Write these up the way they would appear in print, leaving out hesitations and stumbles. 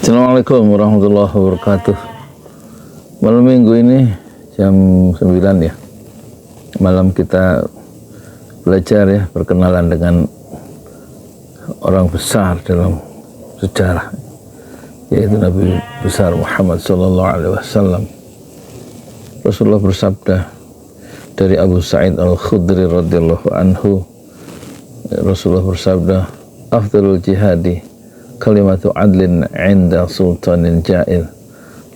Assalamualaikum warahmatullahi wabarakatuh. Malam minggu ini jam 9 ya, malam kita belajar ya, perkenalan dengan orang besar dalam sejarah, yaitu Nabi besar Muhammad sallallahu alaihi wasallam. Rasulullah bersabda dari Abu Sa'id Al-Khudri radhiyallahu anhu, Rasulullah bersabda, afdalul jihadi kalimatu adlin 'inda sultanin ja'ir,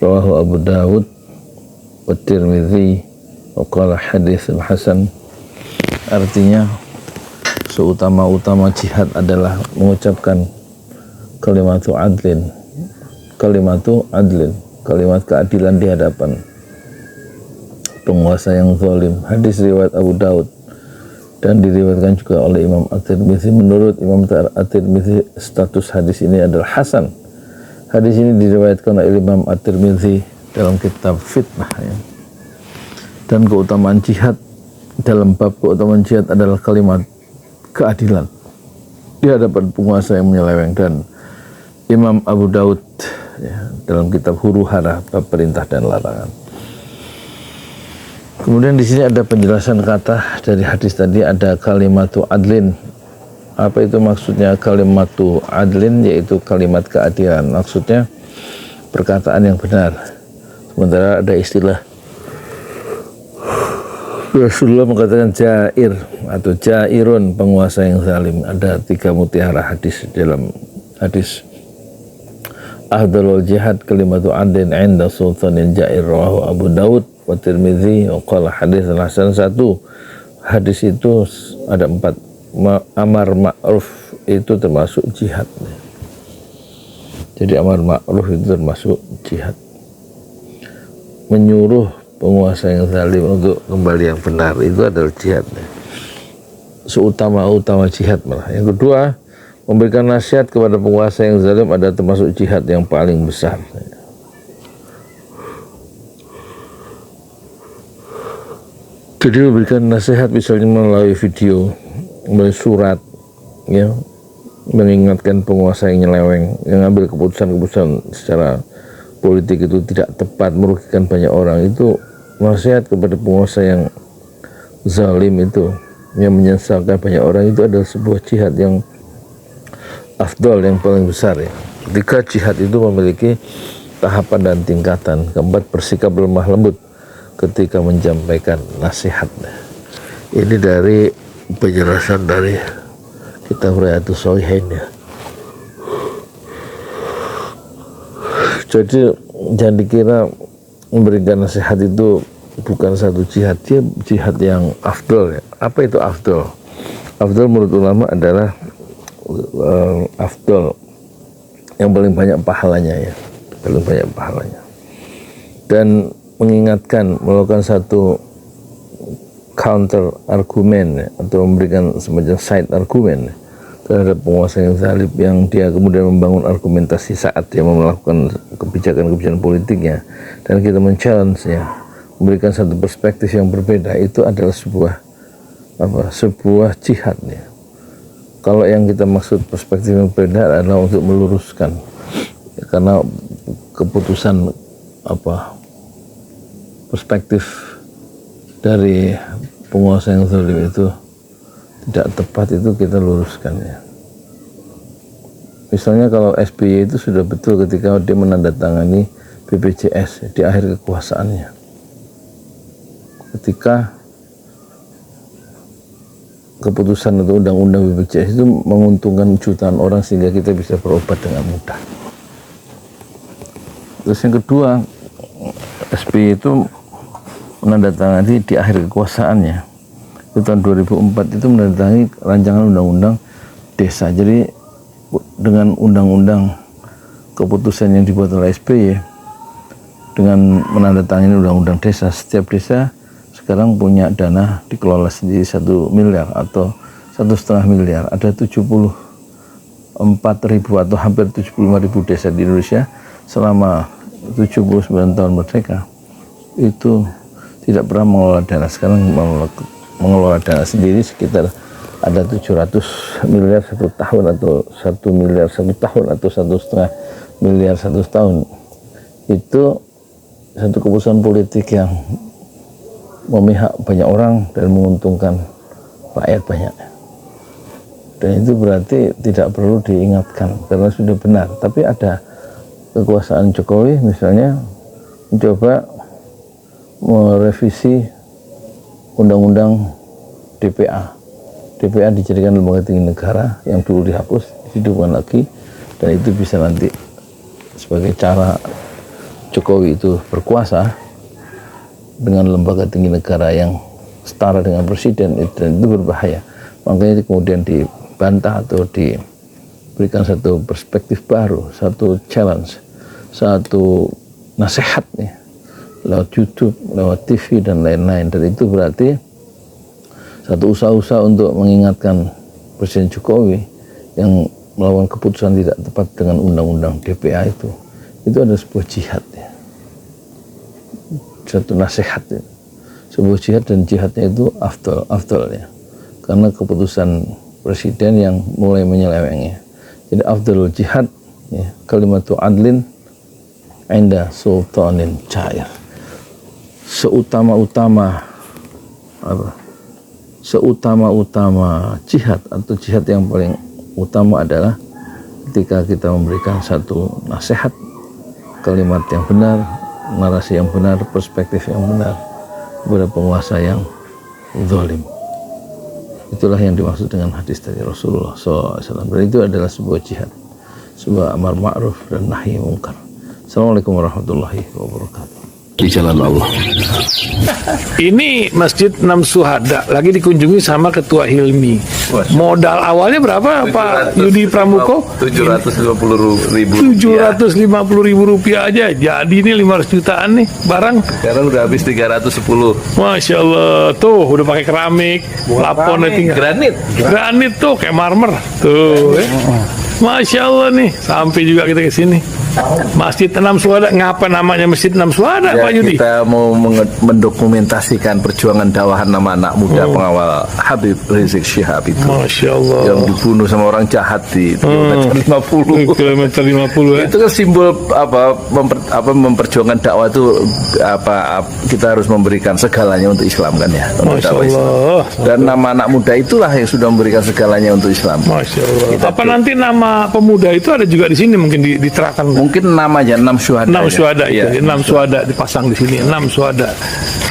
rawahu Abu Dawud wa Tirmidzi wa qala haditsun hasan. Artinya, seutama-utama jihad adalah mengucapkan kalimatu adlin, kalimat keadilan di hadapan penguasa yang zalim. Hadis riwayat Abu Daud dan diriwayatkan juga oleh Imam At-Tirmidzi. Menurut Imam At-Tirmidzi, status hadis ini adalah hasan. Hadis ini diriwayatkan oleh Imam At-Tirmidzi dalam kitab Fitnah ya. Dan keutamaan jihad, dalam bab keutamaan jihad adalah kalimat keadilan di hadapan penguasa yang menyeleweng. Dan Imam Abu Daud ya, dalam kitab Huru Hara bab perintah dan larangan. Kemudian di sini ada penjelasan kata dari hadis tadi, ada kalimatu adlin. Apa itu maksudnya kalimatu adlin? Yaitu kalimat keadilan. Maksudnya perkataan yang benar. Sementara ada istilah Rasulullah mengatakan jair atau jairun, penguasa yang zalim. Ada 3 mutiara hadis dalam hadis. Afdalul jihad kalimatu adlin 'inda sultanin jair, rawahu Abu Daud wa Tirmidzi wa qala haditsun hasan. 1, hadis itu ada 4. Amar ma'ruf itu termasuk jihad. Jadi amar ma'ruf itu termasuk jihad. Menyuruh penguasa yang zalim untuk kembali yang benar, itu adalah jihad. Seutama-utama jihad malah. Yang kedua, memberikan nasihat kepada penguasa yang zalim ada termasuk jihad yang paling besar. Jadi memberikan nasihat misalnya melalui video, melalui surat, ya, mengingatkan penguasa yang nyeleweng, yang ngambil keputusan-keputusan secara politik itu tidak tepat, merugikan banyak orang. Itu nasihat kepada penguasa yang zalim itu, yang menyesalkan banyak orang, itu adalah sebuah jihad yang afdal, yang paling besar ya. Ketika jihad itu memiliki tahapan dan tingkatan. Keempat, bersikap lemah lembut ketika menyampaikan nasihat. Ini dari penjelasan dari kitab Riyadhus Shalihin ya. Jadi jangan dikira memberikan nasihat itu bukan satu jihad, dia jihad yang afdal ya. Apa itu afdal? Afdal menurut ulama adalah afdal yang paling banyak pahalanya ya, paling banyak pahalanya. Dan mengingatkan, melakukan satu counter argumen ya, atau memberikan semacam side argumen ya, terhadap penguasa yang zalim, yang dia kemudian membangun argumentasi saat dia melakukan kebijakan-kebijakan politiknya, dan kita men-challenge ya, memberikan satu perspektif yang berbeda. Itu adalah sebuah jihad ya. Kalau yang kita maksud perspektif yang berbeda adalah untuk meluruskan ya, karena keputusan perspektif dari penguasa yang zalim itu tidak tepat, itu kita luruskan ya. Misalnya kalau SBY itu sudah betul ketika dia menandatangani BPJS ya, di akhir kekuasaannya, ketika keputusan atau undang-undang BPJS itu menguntungkan jutaan orang sehingga kita bisa berobat dengan mudah. Terus yang kedua, SBY itu menandatangani di akhir kekuasaannya itu tahun 2004, itu menandatangani rancangan undang-undang desa. Jadi dengan undang-undang keputusan yang dibuat oleh SBY dengan menandatangani undang-undang desa, setiap desa sekarang punya dana dikelola sendiri 1 miliar atau 1,5 miliar. Ada 74.000 atau hampir 75.000 desa di Indonesia. Selama 79 tahun merdeka itu tidak pernah mengelola dana. Sekarang mengelola dana sendiri sekitar ada 700 miliar 1 tahun atau 1 miliar 1 tahun atau 1,5 miliar 100 tahun. Itu satu keputusan politik yang memihak banyak orang dan menguntungkan rakyat banyak. Dan itu berarti tidak perlu diingatkan karena sudah benar. Tapi ada kekuasaan Jokowi misalnya mencoba merevisi undang-undang DPA. DPA dijadikan lembaga tinggi negara yang dulu dihapus, dihidupkan lagi, dan itu bisa nanti sebagai cara Jokowi itu berkuasa dengan lembaga tinggi negara yang setara dengan presiden, dan itu berbahaya. Makanya kemudian dibantah atau diberikan satu perspektif baru, satu challenge, satu nasihat nih lewat YouTube, lewat TV dan lain-lain. Dan itu berarti satu usaha-usaha untuk mengingatkan Presiden Jokowi yang melakukan keputusan tidak tepat dengan undang-undang DPA itu ada sebuah jihad ya. Satu nasihat ya. Sebuah jihad, dan jihadnya itu afdal ya. Karena keputusan presiden yang mulai menyelewengnya. Jadi afdalul jihad ya, kalimatu adlin inda sultanin cair. Seutama-utama jihad atau jihad yang paling utama adalah ketika kita memberikan satu nasihat, kalimat yang benar, narasi yang benar, perspektif yang benar kepada penguasa yang zalim. Itulah yang dimaksud dengan hadis dari Rasulullah SAW. Dan itu adalah sebuah jihad, sebuah amar ma'ruf dan nahi mungkar. Assalamualaikum warahmatullahi wabarakatuh. Di jalan Allah. Ini Masjid Enam Syuhada lagi dikunjungi sama Ketua Hilmi. Modal awalnya berapa Pak Yudi Pramuko? 750.000. 750.000 rupiah aja. Jadi ini 500 jutaan nih barang. Sekarang udah habis 310. Masya Allah, tuh udah pakai keramik, plafonnya tinggal. Granit tuh kayak marmer. Tuh, Masya Allah nih, sampai juga kita ke sini. Masjid Enam Syuhada, ngapa namanya Masjid Enam Syuhada, Ya, Pak Yudi? kita mau mendokumentasikan perjuangan dakwah nama anak muda pengawal Habib Rizik Syihab itu. Masya Allah. Yang dibunuh sama orang jahat di kilometer 50. Kilometer 50 ya. Itu kan simbol memperjuangkan dakwah itu kita harus memberikan segalanya untuk Islam kan ya. Untuk Masya dakwah Islam. Allah. Dan nama anak muda itulah yang sudah memberikan segalanya untuk Islam. Masya Allah. Apa nanti nama pemuda itu ada juga di sini mungkin diterangkan? Mungkin namanya 6 syuhada. 6 syuhada ya. itu, 6 syuhada dipasang di sini, 6 syuhada.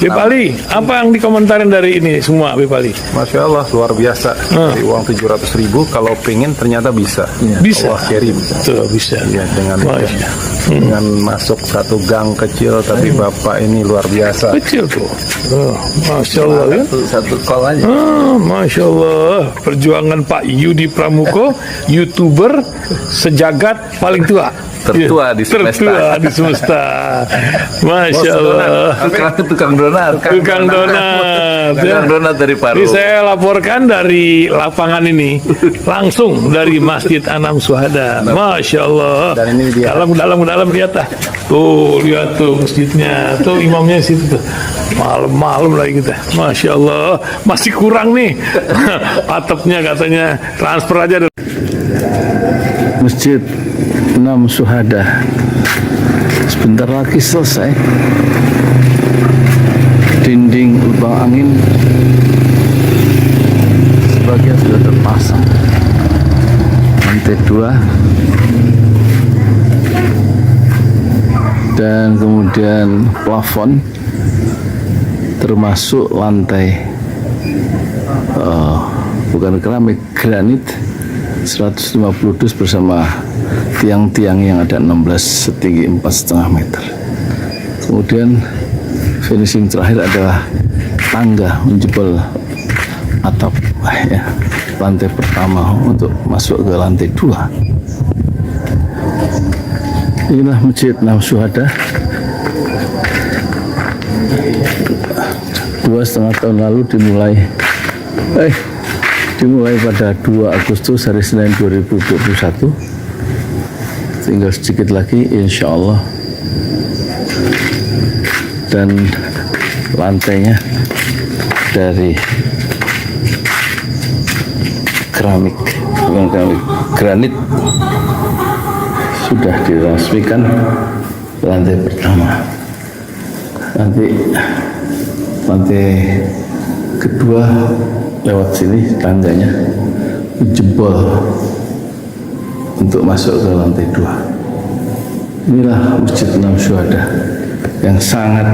Bipali, apa yang dikomentarin dari ini semua, Bipali? Masya Allah, luar biasa. Dari uang 700.000, kalau pengen ternyata bisa. Bisa. Allah kirim. Tuh, bisa. Ya, dengan masuk satu gang kecil, tapi Bapak ini luar biasa. Kecil tuh. Oh, Masya Allah ya. Satu call aja. Masya Allah. Perjuangan Pak Yudi Pramuko, YouTuber sejagat paling tua. Tertua di semesta. Tertua di semesta. Masya Allah. Tukang donat. Tukang donat. Tukang donat dari Paru. Ini saya laporkan dari lapangan ini, langsung dari Masjid Enam Syuhada. Masya Allah. Dan ini dia. Dalam lihat ah. Tuh, lihat tuh masjidnya. Tuh imamnya di situ tuh. Malam-malam lagi kita. Masya Allah. Masih kurang nih. Atapnya katanya transfer aja. Masjid Enam Syuhada sebentar lagi selesai. Dinding lubang angin sebagian sudah terpasang, lantai 2, dan kemudian plafon termasuk lantai bukan keramik, granit 150 dus bersama tiang-tiang yang ada 16 setinggi 4,5 meter. Kemudian finishing terakhir adalah tangga menjebol atap ya, lantai pertama untuk masuk ke lantai 2. Inilah Masjid Enam Syuhada. 2,5 tahun lalu dimulai pada 2 Agustus hari Senin 2021. Tinggal sedikit lagi insya Allah, dan lantainya dari keramik, bukan keramik, granit sudah diresmikan lantai pertama. Lantai kedua lewat sini tangganya jebol untuk masuk ke lantai 2. Inilah Masjid Enam Syuhada yang sangat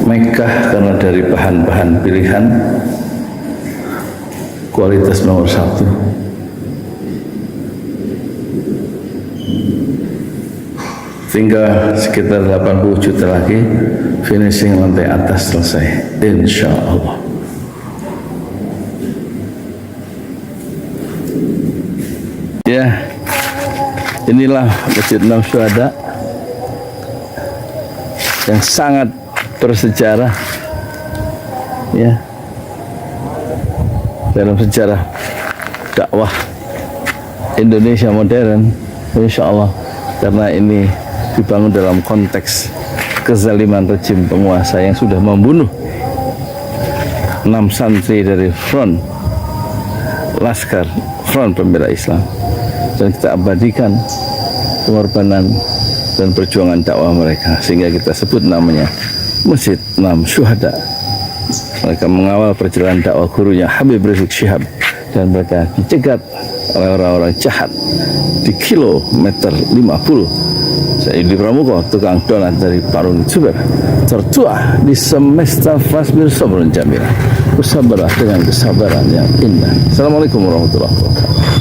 megah karena dari bahan-bahan pilihan kualitas nomor 1. Tinggal sekitar 80 juta lagi finishing lantai atas selesai, insya Allah. Ya, inilah Masjid Enam Syuhada yang sangat bersejarah, ya, dalam sejarah dakwah Indonesia modern, insya Allah, karena ini dibangun dalam konteks kezaliman rejim penguasa yang sudah membunuh 6 santri dari front pembela Islam, dan kita abadikan pengorbanan dan perjuangan dakwah mereka sehingga kita sebut namanya Masjid Enam Syuhada. Mereka mengawal perjalanan dakwah gurunya Habib Rizik Syihab, dan mereka dicegat oleh orang-orang jahat di kilometer 50. Saya Yudi Pramuko, tukang donat dari Parung Juber, tertua di semesta Fasbir Sabrun Jamil. Bersabarlah dengan kesabaran yang indah. Assalamualaikum warahmatullahi wabarakatuh.